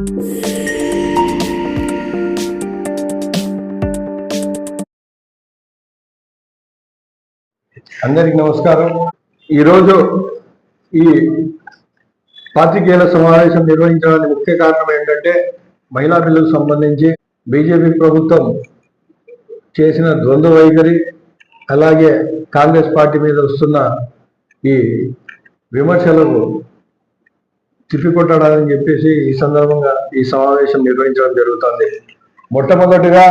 అందరికి నమస్కారం. ఈరోజు ఈ పాత్రికేయుల సమావేశం నిర్వహించడానికి ముఖ్య కారణం ఏంటంటే, మహిళా బిల్లుకు సంబంధించి బీజేపీ ప్రభుత్వం చేసిన ద్వంద్వ వైఖరి, అలాగే కాంగ్రెస్ పార్టీ మీద వస్తున్న ఈ విమర్శలకు తిప్పికొట్టడాలని చెప్పేసి ఈ సందర్భంగా ఈ సమావేశం నిర్వహించడం జరుగుతుంది. మొట్టమొదటిగా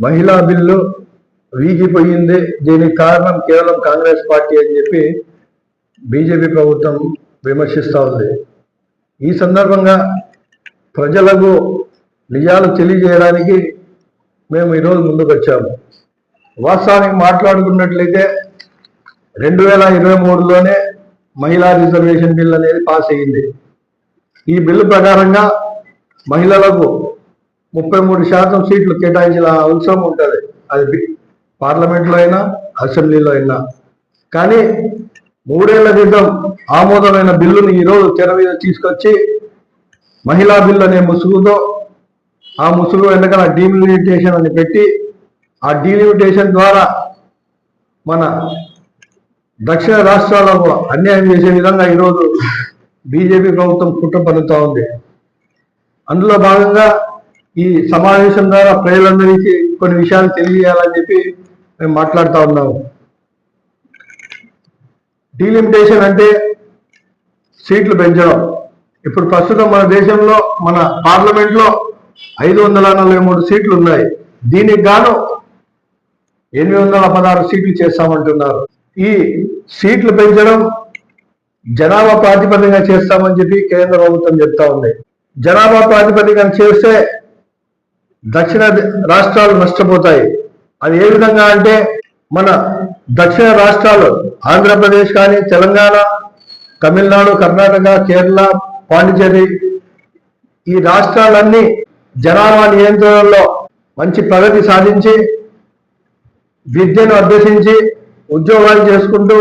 మహిళా బిల్లు వీగిపోయింది, దీనికి కారణం కేవలం కాంగ్రెస్ పార్టీ అని చెప్పి బీజేపీ ప్రభుత్వం విమర్శిస్తూ ఉంది. ఈ సందర్భంగా ప్రజలకు నిజాలు తెలియజేయడానికి మేము ఈరోజు ముందుకు వచ్చాము. వాస్తవానికి మాట్లాడుకున్నట్లయితే 2023లోనే మహిళా రిజర్వేషన్ బిల్ అనేది పాస్ అయ్యింది. ఈ బిల్లు ప్రకారంగా మహిళలకు 33% సీట్లు కేటాయించిన అవసరం ఉంటుంది, అది పార్లమెంట్లో అయినా అసెంబ్లీలో అయినా. కానీ 3 ఏళ్ల క్రితం ఆమోదమైన బిల్లుని ఈరోజు తెర మీద తీసుకొచ్చి మహిళా బిల్లు అనే ముసుగుతో, ఆ ముసుగు వెనకాల డీలిమిటేషన్ అని పెట్టి, ఆ డీలిమిటేషన్ ద్వారా మన దక్షిణ రాష్ట్రాలకు అన్యాయం చేసే విధంగా ఈరోజు బీజేపీ ప్రభుత్వం కుట్ర పన్నుతూ ఉంది. అందులో భాగంగా ఈ సమావేశం ద్వారా ప్రజలందరికీ కొన్ని విషయాలు తెలియజేయాలని చెప్పి మేము మాట్లాడుతూ ఉన్నాము. డీలిమిటేషన్ అంటే సీట్లు పెంచడం. ఇప్పుడు ప్రస్తుతం మన దేశంలో మన పార్లమెంట్లో 543 సీట్లు ఉన్నాయి. దీనికి గాను 816 సీట్లు చేస్తామంటున్నారు. ఈ సీట్లు పెంచడం జనాభా ప్రాతిపదికగా చేస్తామని చెప్పి కేంద్ర ప్రభుత్వం చెప్తా ఉంది. జనాభా ప్రాతిపదికన చేస్తే దక్షిణ రాష్ట్రాలు నష్టపోతాయి. అది ఏ విధంగా అంటే, మన దక్షిణ రాష్ట్రాలు ఆంధ్రప్రదేశ్ కానీ, తెలంగాణ, తమిళనాడు, కర్ణాటక, కేరళ, పాండిచేరి, ఈ రాష్ట్రాలన్నీ జనాభా నియంత్రణలో మంచి ప్రగతి సాధించి, విద్యను అభ్యసించి, ఉద్యోగాలు చేసుకుంటూ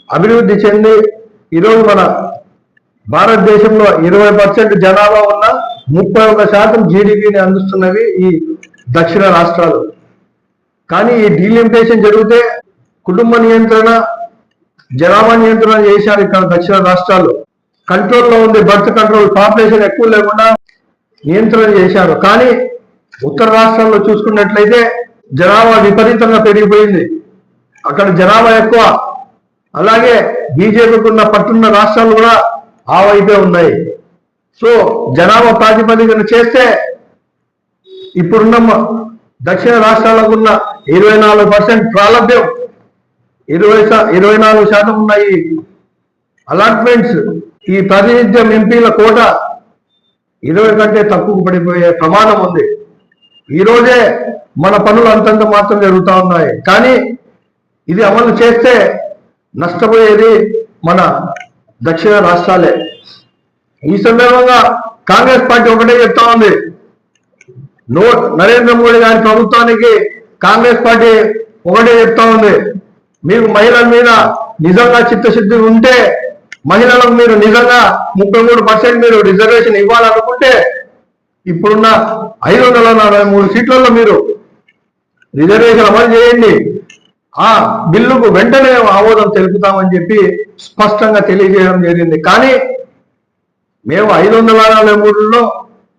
అభివృద్ధి చెంది, ఈరోజు మన భారతదేశంలో 20% జనాభా ఉన్న 31% జీడిపిని అందిస్తున్నవి ఈ దక్షిణ రాష్ట్రాలు. కానీ ఈ డీలిమిటేషన్ జరిగితే కుటుంబ నియంత్రణ, జనాభా నియంత్రణ చేశారు ఇక్కడ దక్షిణ రాష్ట్రాలు. కంట్రోల్లో ఉంది, బర్త్ కంట్రోల్, పాపులేషన్ ఎక్కువ లేకుండా నియంత్రణ చేశారు. కానీ ఉత్తర రాష్ట్రాల్లో చూసుకున్నట్లయితే జనాభా విపరీతంగా పెరిగిపోయింది, అక్కడ జనాభా ఎక్కువ. అలాగే బీజేపీకి ఉన్న పట్టున్న రాష్ట్రాలు కూడా ఆ వైపే ఉన్నాయి. సో జనాభా ప్రాతిపదికన చేస్తే ఇప్పుడున్న దక్షిణ రాష్ట్రాలకు ఉన్న 24% ప్రాలభ్యం, 24% ఉన్న ఈ అలాట్మెంట్స్, ఈ ప్రాతినిధ్యం ఎంపీల కోట 20 కంటే తక్కువ పడిపోయే ప్రమాదం ఉంది. ఈరోజే మన పనులు అంతంత మాత్రం జరుగుతూ ఉన్నాయి. కానీ ఇది అమలు చేస్తే నష్టపోయేది మన దక్షిణ రాష్ట్రాలే. ఈ సందర్భంగా కాంగ్రెస్ పార్టీ ఒకటే చెప్తా ఉంది, నరేంద్ర మోడీ గారి ప్రభుత్వానికి కాంగ్రెస్ పార్టీ ఒకటే చెప్తా ఉంది, మీకు మహిళల మీద నిజంగా చిత్తశుద్ధి ఉంటే, మహిళలకు మీరు నిజంగా 33% మీరు రిజర్వేషన్ ఇవ్వాలనుకుంటే, ఇప్పుడున్న 543 సీట్లలో మీరు రిజర్వేషన్ అమలు చేయండి, ఆ బిల్లుకు వెంటనే ఆమోదం తెలుపుతామని చెప్పి స్పష్టంగా తెలియజేయడం జరిగింది. కానీ మేము 543లో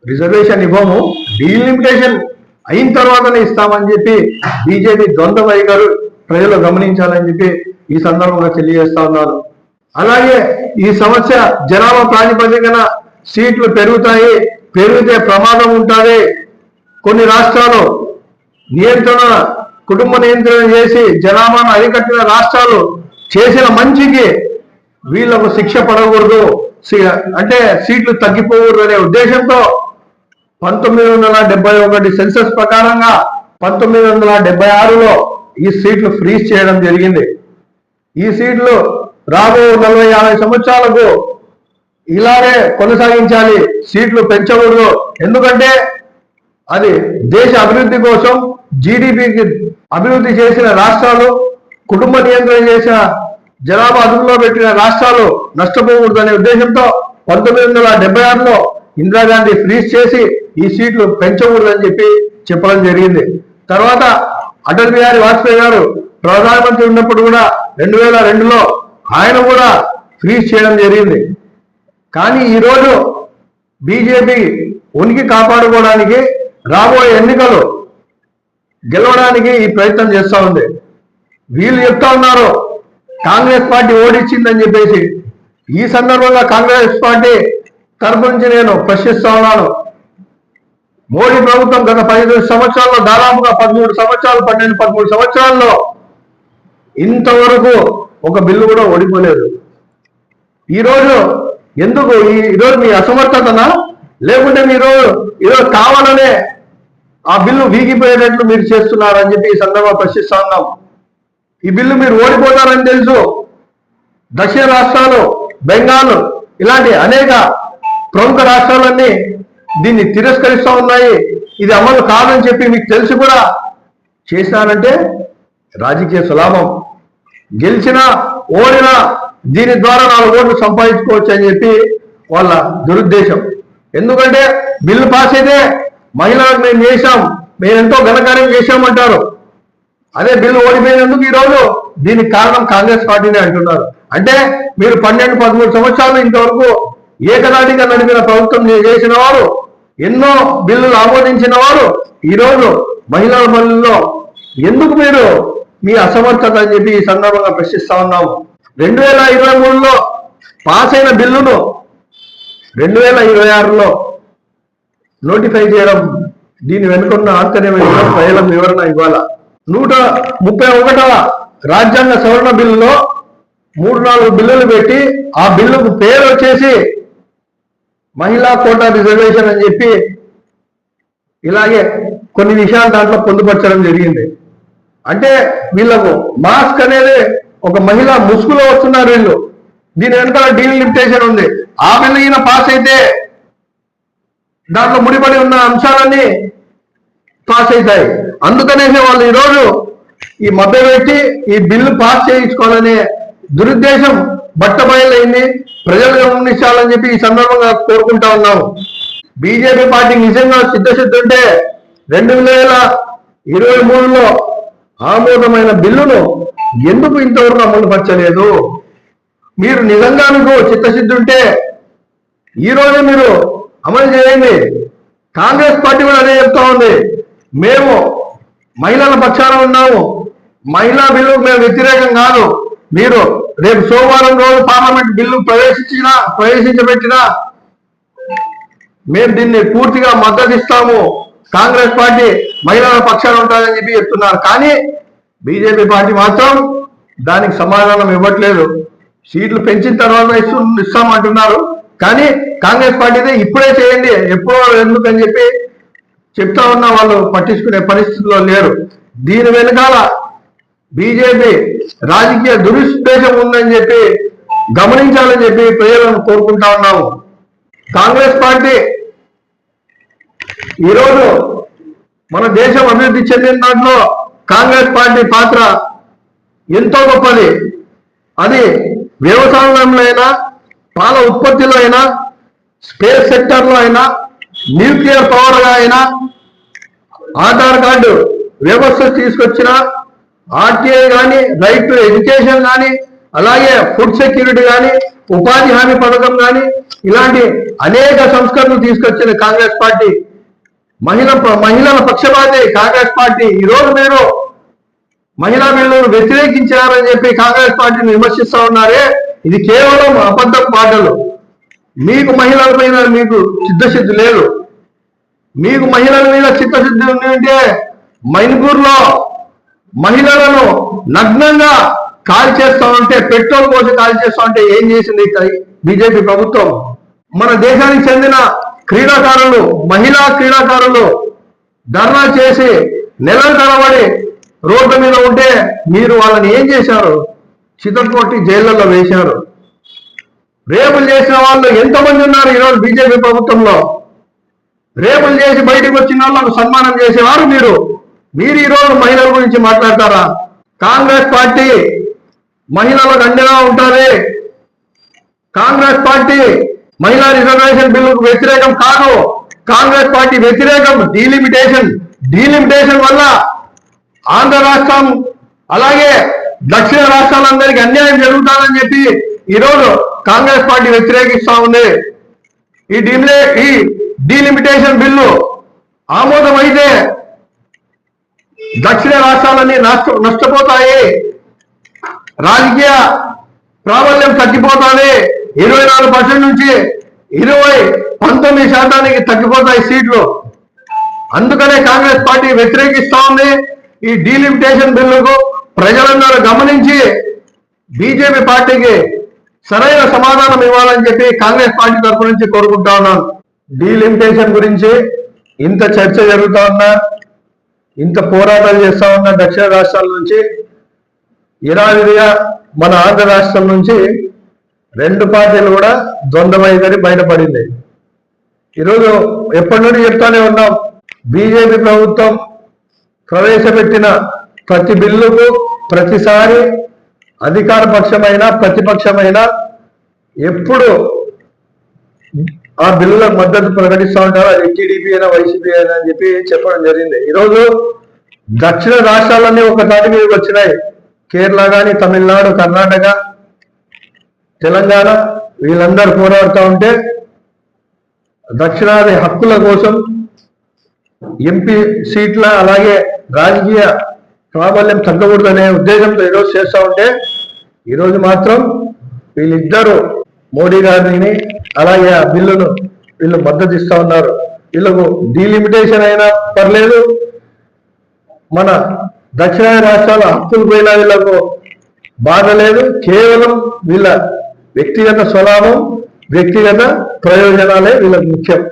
రిజర్వేషన్ ఇవ్వము, డీలిమిటేషన్ అయిన తర్వాతనే ఇస్తామని చెప్పి బీజేపీ ద్వంద్వ వైఖరి ప్రజలు గమనించాలని చెప్పి ఈ సందర్భంగా తెలియజేస్తా ఉన్నాను. అలాగే ఈ సమస్య జనాభా ప్రాతిపదికన సీట్లు పెరుగుతాయి, పెరిగితే ప్రమాదం ఉంటుంది. కొన్ని రాష్ట్రాలు కుటుంబ నియంత్రణ చేసి జనాభాను అరికట్టిన రాష్ట్రాలు చేసిన మంచికి వీళ్లకు శిక్ష పడకూడదు, అంటే సీట్లు తగ్గిపోకూడదు అనే ఉద్దేశంతో 1971 సెన్సస్ ప్రకారంగా 1976లో ఈ సీట్లు ఫ్రీజ్ చేయడం జరిగింది. ఈ సీట్లు రాబో 40-50 సంవత్సరాలకు ఇలానే కొనసాగించాలి, సీట్లు పెంచకూడదు. ఎందుకంటే అది దేశ అభివృద్ధి కోసం, జీడిపికి అభివృద్ధి చేసిన రాష్ట్రాలు, కుటుంబ నియంత్రణ చేసిన జనాభా అదుపులో పెట్టిన రాష్ట్రాలు నష్టపోకూడదనే ఉద్దేశంతో 1976లో ఇందిరాగాంధీ ఫ్రీజ్ చేసి ఈ సీట్లు పెంచకూడదని చెప్పి చెప్పడం జరిగింది. తర్వాత అటల్ బిహారీ వాజ్పేయి గారు ప్రధానమంత్రి ఉన్నప్పుడు కూడా 2002లో ఆయన కూడా ఫ్రీజ్ చేయడం జరిగింది. కానీ ఈరోజు బీజేపీ ఉనికి కాపాడుకోవడానికి రాబోయే ఎన్నికలు గెలవడానికి ఈ ప్రయత్నం చేస్తూ ఉంది. వీళ్ళు చెప్తా ఉన్నారు కాంగ్రెస్ పార్టీ ఓడించిందని చెప్పేసి. ఈ సందర్భంగా కాంగ్రెస్ పార్టీ తరపు నుంచి నేను ప్రశ్నిస్తా ఉన్నాను. మోడీ ప్రభుత్వం గత 15 సంవత్సరాల్లో దాదాపుగా 13 సంవత్సరాల్లో ఇంతవరకు ఒక బిల్లు కూడా ఓడిపోలేదు. ఈరోజు ఎందుకు ఈరోజు మీ అసమర్థతనా, లేకుంటే మీరు ఈరోజు కావాలనే ఆ బిల్లు వీగిపోయేటట్లు మీరు చేస్తున్నారని చెప్పి ఈ సందర్భంగా ప్రశ్నిస్తా ఉన్నాం. ఈ బిల్లు మీరు ఓడిపోతారని తెలుసు. దక్షిణ రాష్ట్రాలు, బెంగాల్ ఇలాంటి అనేక ప్రముఖ రాష్ట్రాలన్నీ దీన్ని తిరస్కరిస్తూ ఉన్నాయి. ఇది అమలు కాదని చెప్పి మీకు తెలిసి కూడా చేసినారంటే రాజకీయ సులాభం. గెలిచినా ఓడినా దీని ద్వారా 4 ఓట్లు సంపాదించుకోవచ్చు అని చెప్పి వాళ్ళ దురుద్దేశం. ఎందుకంటే బిల్లు పాస్ అయితే మహిళలకు మేము చేశాం, మేము ఎంతో ఘనకార్యం చేశామంటారు. అదే బిల్లు ఓడిపోయినందుకు ఈరోజు దీనికి కారణం కాంగ్రెస్ పార్టీనే అంటున్నారు. అంటే మీరు 12-13 సంవత్సరాలు ఇంతవరకు ఏకదాటిగా నడిపిన ప్రభుత్వం చేసిన వారు, ఎన్నో బిల్లులు ఆమోదించిన వారు ఈరోజు మహిళల పనుల్లో ఎందుకు మీరు మీ అసమర్థత అని చెప్పి ఈ సందర్భంగా ప్రశ్నిస్తా ఉన్నాము. 2023లో పాస్ అయిన బిల్లును 2026లో నోటిఫై చేయడం, దీని వెనుకున్న ఆంతర్యం ప్రజలకు వివరణ ఇవ్వాలా. 131వ రాజ్యాంగ సవరణ బిల్లులో 3-4 బిల్లులు పెట్టి ఆ బిల్లుకు పేరు వచ్చేసి మహిళా కోటా రిజర్వేషన్ అని చెప్పి ఇలాగే కొన్ని విషయాలు దాంట్లో పొందుపరచడం జరిగింది. అంటే వీళ్ళకు మాస్క్ అనేది ఒక మహిళ ముసుగులో వస్తున్నారు వీళ్ళు. దీని వెనకాల డీలిమిటేషన్ ఉంది. ఆ బిల్లు ఈయన పాస్ అయితే దాంట్లో ముడిపడి ఉన్న అంశాలన్నీ పాస్ అవుతాయి. అందుకనేసి వాళ్ళు ఈరోజు ఈ మభ్య పెట్టి ఈ బిల్లు పాస్ చేయించుకోవాలనే దురుద్దేశం బట్టబయలైంది. ప్రజలు గమనించాలని చెప్పి ఈ సందర్భంగా కోరుకుంటా ఉన్నాము. బీజేపీ పార్టీ నిజంగా సిద్ధశుద్ధి ఉంటే 2023లో ఆమోదమైన బిల్లును ఎందుకు ఇంతవరకు అమలు పరచలేదు? మీరు నిజంగా మీకు చిత్తశుద్ధి ఉంటే ఈరోజు మీరు అమలు చేయండి. కాంగ్రెస్ పార్టీ కూడా అదే చెప్తా ఉంది, మేము మహిళల పక్షాన ఉన్నాము, మహిళా బిల్లుకు మేము వ్యతిరేకం కాదు. మీరు రేపు సోమవారం రోజు పార్లమెంట్ బిల్లు ప్రవేశించబెట్టినా మేము దీన్ని పూర్తిగా మద్దతు ఇస్తాము, కాంగ్రెస్ పార్టీ మహిళల పక్షాన ఉంటుందని చెప్పి చెప్తున్నారు. కానీ బీజేపీ పార్టీ మాత్రం దానికి సమాధానం ఇవ్వట్లేదు. సీట్లు పెంచిన తర్వాత ఇస్తామంటున్నారు. కానీ కాంగ్రెస్ పార్టీదే ఇప్పుడే చేయండి, ఎప్పుడో ఎందుకని చెప్పి చెప్తా ఉన్నా వాళ్ళు పట్టించుకునే పరిస్థితిలో లేరు. దీని వెనకాల బీజేపీ రాజకీయ దురుద్దేశం ఉందని చెప్పి గమనించాలని చెప్పి ప్రజలను కోరుకుంటా ఉన్నాము. కాంగ్రెస్ పార్టీ ఈరోజు మన దేశం అభివృద్ధి చెందిన దాంట్లో కాంగ్రెస్ పార్టీ పాత్ర ఎంతో గొప్పది. అది వ్యవసాయంలో అయినా, పాల ఉత్పత్తిలో అయినా, స్పేస్ సెక్టర్లో అయినా, న్యూక్లియర్ పవర్గా అయినా, ఆధార్ కార్డు వ్యవస్థ తీసుకొచ్చిన ఆర్టీఐ కానీ, రైట్ టు ఎడ్యుకేషన్ కానీ, అలాగే ఫుడ్ సెక్యూరిటీ కానీ, ఉపాధి హామీ పథకం కానీ, ఇలాంటి అనేక సంస్కరణలు తీసుకొచ్చిన కాంగ్రెస్ పార్టీ, మహిళల పక్షపాతి కాంగ్రెస్ పార్టీ. ఈరోజు మీరు మహిళా బిల్లును వ్యతిరేకించారని చెప్పి కాంగ్రెస్ పార్టీని విమర్శిస్తా ఉన్నారే, ఇది కేవలం అబద్ధపు మాటలు. మీకు మహిళల పైన మీకు చిత్తశుద్ధి లేదు. మీకు మహిళల మీద చిత్తశుద్ధి ఉంటే మైన్పూర్లో మహిళలను నగ్నంగా కాల్ చేస్తా ఉంటే, పెట్రోల్ పోసి కాల్ చేస్తా ఉంటే ఏం చేసింది బీజేపీ ప్రభుత్వం? మన దేశానికి చెందిన క్రీడాకారులు, మహిళా క్రీడాకారులు ధర్నా చేసి నెలల తరబడి రోడ్ల మీద ఉంటే మీరు వాళ్ళని ఏం చేశారు? చితకొట్టి జైళ్లలో వేశారు. రేపులు చేసిన వాళ్ళు ఎంతమంది ఉన్నారు ఈరోజు బీజేపీ ప్రభుత్వంలో? రేపులు చేసి బయటకు వచ్చిన వాళ్ళకు సన్మానం చేసేవారు మీరు ఈరోజు మహిళల గురించి మాట్లాడతారా? కాంగ్రెస్ పార్టీ మహిళలకు అండగా ఉంటుంది. కాంగ్రెస్ పార్టీ మహిళా రిజర్వేషన్ బిల్లుకు వ్యతిరేకం కాదు. కాంగ్రెస్ పార్టీ వ్యతిరేకం డీలిమిటేషన్ వల్ల ఆంధ్ర రాష్ట్రం అలాగే దక్షిణ రాష్ట్రాలందరికీ అన్యాయం జరుగుతుందని చెప్పి ఈరోజు కాంగ్రెస్ పార్టీ వ్యతిరేకిస్తా ఉంది. ఈ డీలిమిటేషన్ బిల్లు ఆమోదమైతే దక్షిణ రాష్ట్రాలన్నీ నష్టపోతాయి, రాజకీయ ప్రాబల్యం తగ్గిపోతుంది. 24% నుంచి 19% తగ్గిపోతాయి సీట్లు. అందుకనే కాంగ్రెస్ పార్టీ వ్యతిరేకిస్తా ఉంది. ఈ డీలిమిటేషన్ బిల్లుకు ప్రజలందరూ గమనించి బీజేపీ పార్టీకి సరైన సమాధానం ఇవ్వాలని చెప్పి కాంగ్రెస్ పార్టీ తరఫు నుంచి కోరుకుంటా ఉన్నాను. డీలిమిటేషన్ గురించి ఇంత చర్చ జరుగుతా ఉన్నా, ఇంత పోరాటాలు చేస్తా ఉన్న దక్షిణ రాష్ట్రాల నుంచి యథావిధిగా మన ఆంధ్ర రాష్ట్రం నుంచి 2 పార్టీలు కూడా ద్వంద్వమైందని బయటపడింది. ఈరోజు ఎప్పటి నుండి చెప్తానే ఉన్నాం, బీజేపీ ప్రభుత్వం ప్రవేశపెట్టిన ప్రతి బిల్లుకు ప్రతిసారి అధికార పక్షమైన ప్రతిపక్షమైన ఎప్పుడు ఆ బిల్లులకు మద్దతు ప్రకటిస్తూ ఉంటారు. అది టీడీపీ అయినా వైసీపీ అయినా అని చెప్పి చెప్పడం జరిగింది. ఈరోజు దక్షిణ రాష్ట్రాలన్నీ ఒక తాటి మీదకి వచ్చినాయి. కేరళ కానీ, తమిళనాడు, కర్ణాటక, తెలంగాణ వీళ్ళందరూ పోరాడుతూ ఉంటే దక్షిణాది హక్కుల కోసం ఎంపీ సీట్ల అలాగే రాజకీయ ప్రాబల్యం తగ్గకూడదనే ఉద్దేశంతో ఈరోజు చేస్తూ ఉంటే ఈరోజు మాత్రం వీళ్ళిద్దరూ మోడీ గారిని అలాగే ఆ బిల్లును వీళ్ళు మద్దతు ఇస్తా ఉన్నారు. వీళ్ళకు డీలిమిటేషన్ అయినా పర్లేదు, మన దక్షిణాది రాష్ట్రాల హక్కులు పోయినా వీళ్ళకు బాధ లేదు. కేవలం వీళ్ళ వ్యక్తిగత స్వలాభం, వ్యక్తిగత ప్రయోజనాలే వీళ్ళకు ముఖ్యం.